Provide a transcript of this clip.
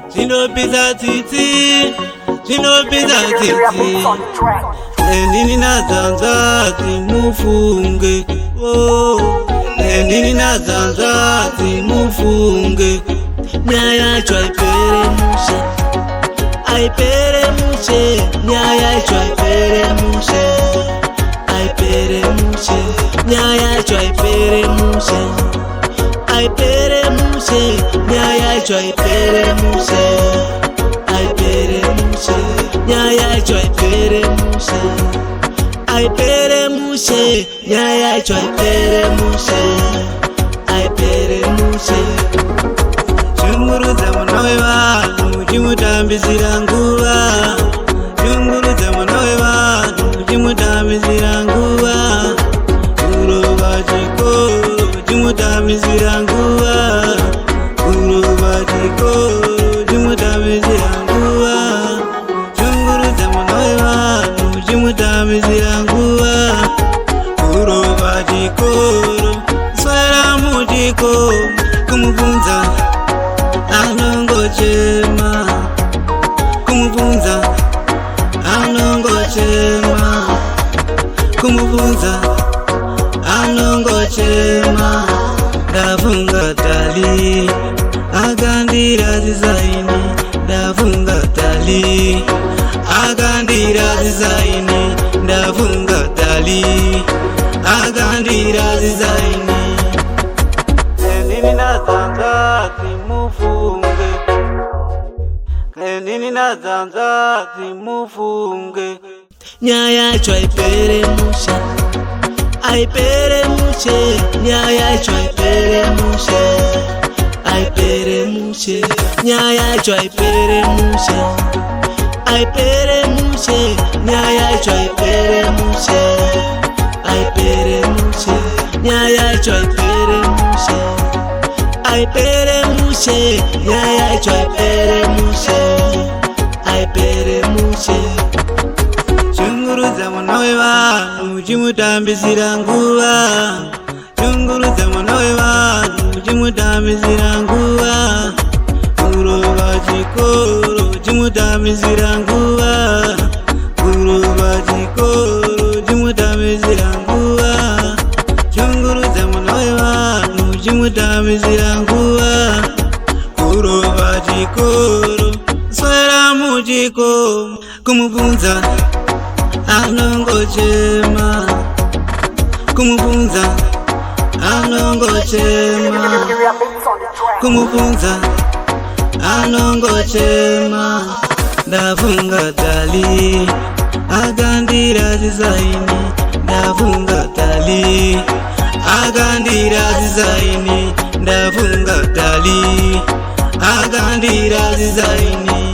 Sinopita titi, sinopita titi. Nini na zanza timufunge, oh. Nini na zanza timufunge. Nyaya chwa ipere mushe, aipere mushe. Nyaya chwa ipere mushe, aipere mushe. Nyaya chwa ipere mushe, aipere mushe. Nyaya chwa ipere mushe, aipere mushe. Nyaya chwa ipere mushe, aipere mushe. Nyaya chwa ipere mushe, aipere mushe. Chunguruza mwanawe vanhu chimutambisira nguva. Chunguruza mwanawe vanhu chimutambisira nguva. Kurova chikoro chimutambisira nguva. Kurova chikoro chimutambisira nguva. Chunguruza mwanawe vanhu chimutambisira nguva. Kurova chikoro swera muchikoro kumubvunza anongochema, kumubvunza anongochema, kumubvunza anongochema. Ndafunga tali akandira zizaini, ndafunga tali akandira zizaini, ndafunga tali akandira zizaini. Nini na zanza timufunge, nini na zanza timufunge. Nyaya chwa ipere mushe, aipere mushe. Nyaya chwa ipere mushe, aipere mushe. Nyaya chwa ipere mushe, aipere mushe. Nyaya chwa ipere mushe, aipere mushe. Nyaya chwa ipere mushe, aipere mushe. Nyaya chwa ipere mushe, aipere mushe. Chunguruza mwanawe vanhu chimutambisira nguva. Chunguruza mwanawe vanhu chimutambisira nguva. Kurova chikoro chimutambisira nguva. Kurova chikoro chimutambisira nguva. Chunguruza mwanawe vanhu chimutambisira nguva. Kurova chikoro swera muchikoro kumubvunza anongochema, kumubvunza anongochema, kumubvunza anongochema. Ndafunga tali akandira zizaini, ndafunga tali akandira zizaini, ndafunga tali akandira zizaini.